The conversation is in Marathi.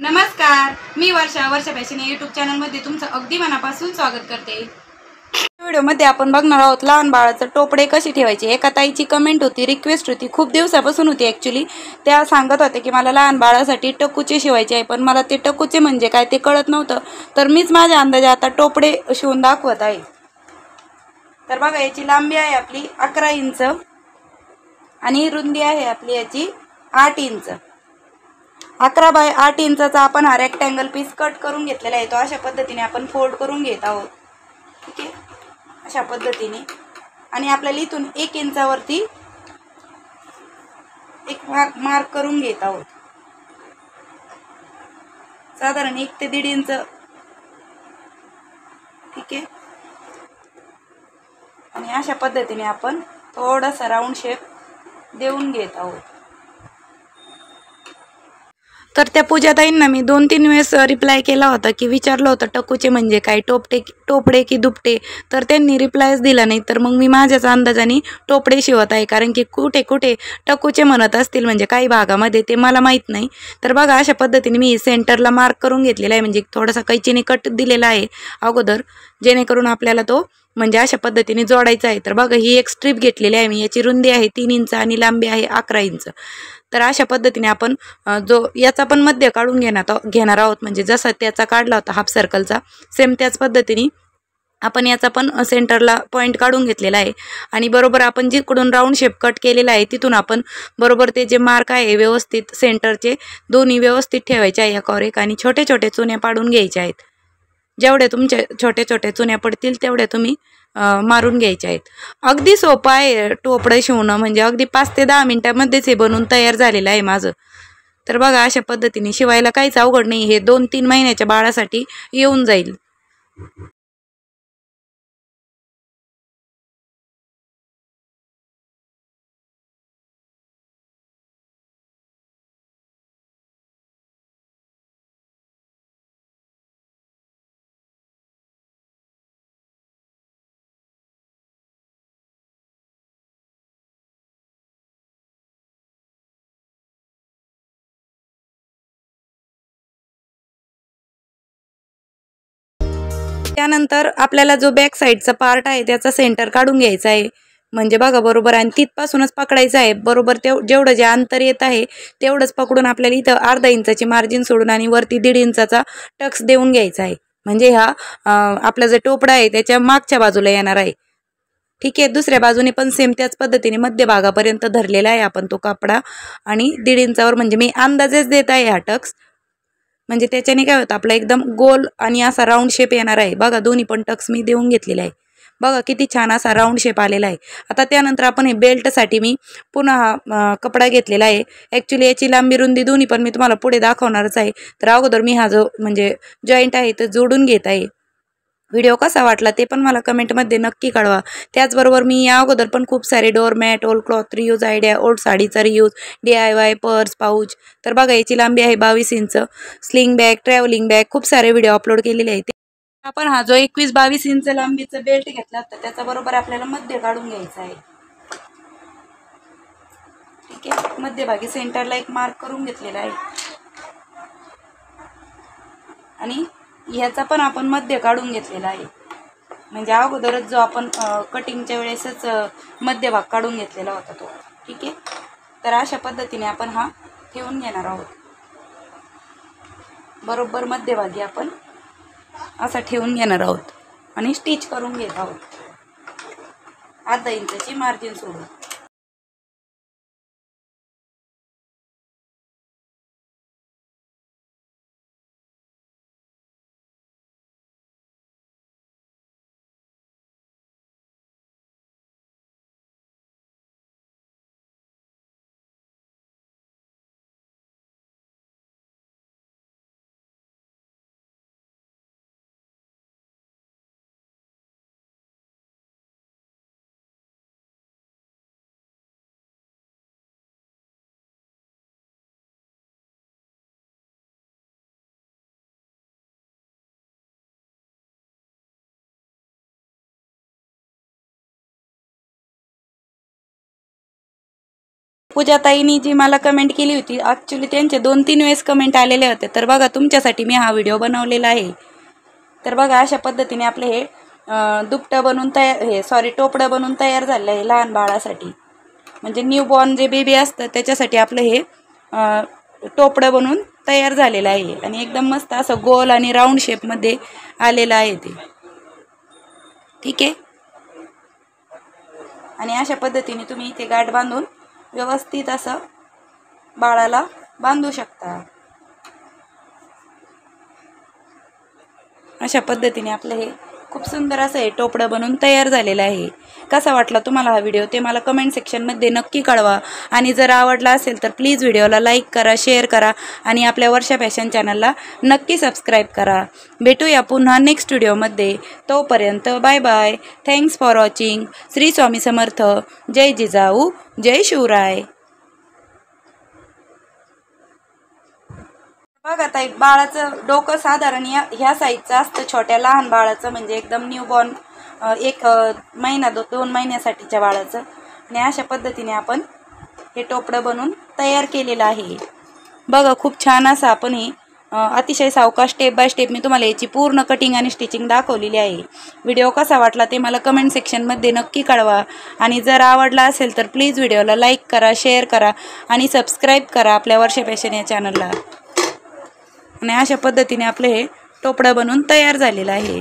नमस्कार, मी वर्षा फॅशन यूट्यूब चॅनलमध्ये तुमचं अगदी मनापासून स्वागत करते। व्हिडिओमध्ये आपण बघणार आहोत लहान बाळाचं टोपडे कशी ठेवायचे। एका ताईची कमेंट होती, रिक्वेस्ट होती, खूप दिवसापासून होती ॲक्च्युली। त्या सांगत होते की मला लहान बाळासाठी टकूचे शिवायचे आहे, पण मला ते टकूचे म्हणजे काय ते कळत नव्हतं, तर मीच माझ्या अंदाजे आता टोपडे शिवून दाखवत आहे। तर बघा, याची लांबी आहे आपली 11 इंच आणि रुंदी आहे आपली याची 8 इंच। 11 बाय 8 इंचाचा आपण हा रेक्टँगल पीस कट करून घेतलेला आहे। तो अशा पद्धतीने आपण फोल्ड करून घेत आहोत, ठीक आहे, अशा पद्धतीने। आणि आपल्याला इथून 1 इंचावरती एक मार्क करून घेत आहोत, साधारण 1 ते 1.5 इंच, ठीक आहे। आणि अशा पद्धतीने आपण थोडासा राऊंड शेप देऊन घेत आहोत। तर त्या पूजाताईंना मी 2-3 वेळेस रिप्लाय केला होता की विचारलं होतं टकूचे म्हणजे काय, टोपडे की दुपटे, तर त्यांनी रिप्लायच दिला नाही। तर मग मी माझ्याच अंदाजाने टोपडे शिवत आहे, कारण की कुठे कुठे टकूचे म्हणत असतील म्हणजे काही भागामध्ये, ते मला माहीत नाही। तर बघा, अशा पद्धतीने मी सेंटरला मार्क करून घेतलेला आहे, म्हणजे थोडासा कैचीने कट दिलेला आहे अगोदर, जेणेकरून आपल्याला तो म्हणजे अशा पद्धतीने जोडायचा आहे। तर बघा, ही एक स्ट्रीप घेतलेली आहे मी, याची रुंदी आहे 3 इंच आणि लांबी आहे 11 इंच। तर अशा पद्धतीने आपण जो याचा पण मध्य काढून घेणार आहोत, म्हणजे जसा त्याचा काढला होता हाफ सर्कलचा, सेम त्याच पद्धतीने आपण याचा पण सेंटरला पॉईंट काढून घेतलेला आहे। आणि बरोबर आपण जिकडून राऊंड शेप कट केलेला आहे तिथून आपण बरोबर ते जे मार्क आहे व्यवस्थित सेंटरचे दोन्ही व्यवस्थित ठेवायचे आहे एकावर एक, आणि छोटे छोटे चुन्या पाडून घ्यायच्या आहेत। जेवढे तुमचे छोटे छोटे चुन्या पडतील तेवढे तुम्ही मारून घ्यायचे आहेत। अगदी सोपं आहे टोपडं शिवणं, म्हणजे अगदी 5 ते 10 मिनिटांमध्येच हे बनवून तयार झालेलं आहे माझं। तर बघा, अशा पद्धतीने शिवायला काहीच अवघड नाही, हे 2-3 महिन्याच्या बाळासाठी येऊन जाईल। त्यानंतर आपल्याला जो बॅक साईडचा पार्ट आहे त्याचा सेंटर काढून घ्यायचा आहे, म्हणजे बघा बरोबर, आणि तिथपासूनच पकडायचं आहे बरोबर। जेवढं जे अंतर येत आहे तेवढंच पकडून आपल्याला इथं अर्धा इंचाची मार्जिन सोडून आणि वरती 1.5 इंचाचा टक्स देऊन घ्यायचा आहे, म्हणजे हा आपला जो टोपडा आहे त्याच्या मागच्या बाजूला येणार आहे, ठीक आहे। दुसऱ्या बाजूने पण सेम त्याच पद्धतीने मध्यभागापर्यंत धरलेला आहे आपण तो कपडा, आणि 1.5 इंचावर, म्हणजे मी अंदाजेच देत आहे हा टक्स, म्हणजे त्याच्याने काय होतं आपला एकदम गोल आणि असा राऊंड शेप येणार आहे। बघा, दोन्ही पण टक्स मी देऊन घेतलेले आहे, बघा किती छान असा राऊंड शेप आलेला आहे। आता त्यानंतर आपण हे बेल्टसाठी मी पुन्हा हा कपडा घेतलेला आहे। ॲक्च्युली याची लांबी रुंदी दोन्ही पण मी तुम्हाला पुढे दाखवणारच आहे। तर अगोदर मी हा जो म्हणजे जॉईंट आहे तो जोडून घेत आहे। व्हिडिओ कसा वाटला ते पण मला कमेंटमध्ये नक्की कळवा। त्याचबरोबर मी या अगोदर पण खूप सारे doormat, old cloth reuse idea, old साडीचा रियूज, DIY, पर्स, पाऊच, तर बघा याची लांबी आहे 22 inch, sling bag, travelling bag, खूप सारे व्हिडिओ अपलोड केलेले आहेत। आपण हा जो 21-22 इंच लांबीचा बेल्ट घेतला होता त्याचा बरोबर आपल्याला मध्य काढून घ्यायचा आहे, ठीक आहे। मध्यभागी सेंटरला एक मार्क करून घेतलेला आहे, आणि ह्याचा पण आपण मध्य काढून घेतलेला आहे, म्हणजे अगोदरच जो आपण कटिंगच्या वेळेसच मध्यभाग काढून घेतलेला होता तो, ठीक आहे। तर अशा पद्धतीने आपण हा ठेवून घेणार आहोत, बरोबर मध्यभागी आपण असा ठेवून घेणार आहोत आणि स्टिच करून घेत आहोत अर्धा इंचाची मार्जिन सोडून। पूजाताईंनी जी मला कमेंट केली होती, ॲक्च्युली त्यांचे 2-3 वेळेस कमेंट आलेले होते. तर बघा तुमच्यासाठी मी हा व्हिडिओ बनवलेला आहे. तर बघा अशा पद्धतीने आपले हे दुपटं बनवून टोपडं बनवून तयार झालं आहे लहान बाळासाठी. म्हणजे न्यूबॉर्न जे बेबी असतं त्याच्यासाठी आपलं हे टोपडं बनवून तयार झालेलं आहे. आणि एकदम मस्त असं गोल आणि राऊंड शेपमध्ये आलेलं आहे ते. ठीक आहे. आणि अशा पद्धतीने तुम्ही इथे गाठ बांधून व्यवस्थित असं बाळाला बांधू शकता. अशा पद्धतीने आपलं हे खूप सुंदर असं हे टोपडं बनवून तयार झालेलं आहे. कसा वाटला तुम्हाला हा व्हिडिओ ते मला कमेंट सेक्शनमध्ये नक्की कळवा. आणि जर आवडला असेल तर प्लीज व्हिडिओला लाईक करा, शेअर करा आणि आपल्या वर्षा फॅशन चॅनलला नक्की सबस्क्राईब करा. भेटूया पुन्हा नेक्स्ट व्हिडिओमध्ये. तोपर्यंत bye bye. Thanks for watching. Shri Swami Samarth. जय जिजाऊ, जय शिवराय. बघा ताई, बाळाचं डोकं साधारण ह्या साईजचं असतं छोट्या लहान बाळाचं, म्हणजे एकदम न्यूबॉर्न 1 महिना 2 महिन्यासाठीच्या बाळाचं. आणि अशा पद्धतीने आपण हे टोपडं बनवून तयार केलेलं आहे. बघा खूप छान असं आपण हे अतिशय सावकाश स्टेप बाय स्टेप मी तुम्हाला याची पूर्ण कटिंग आणि स्टिचिंग दाखवलेली आहे. व्हिडिओ कसा वाटला ते मला कमेंट सेक्शनमध्ये नक्की कळवा. आणि जर आवडला असेल तर प्लीज व्हिडिओला लाईक करा, शेअर करा आणि सबस्क्राईब करा आपल्या वर्षा फॅशन या चॅनलला. आणि अशा पद्धतीने आपलं हे टोपडं बनवून तयार झालेलं आहे.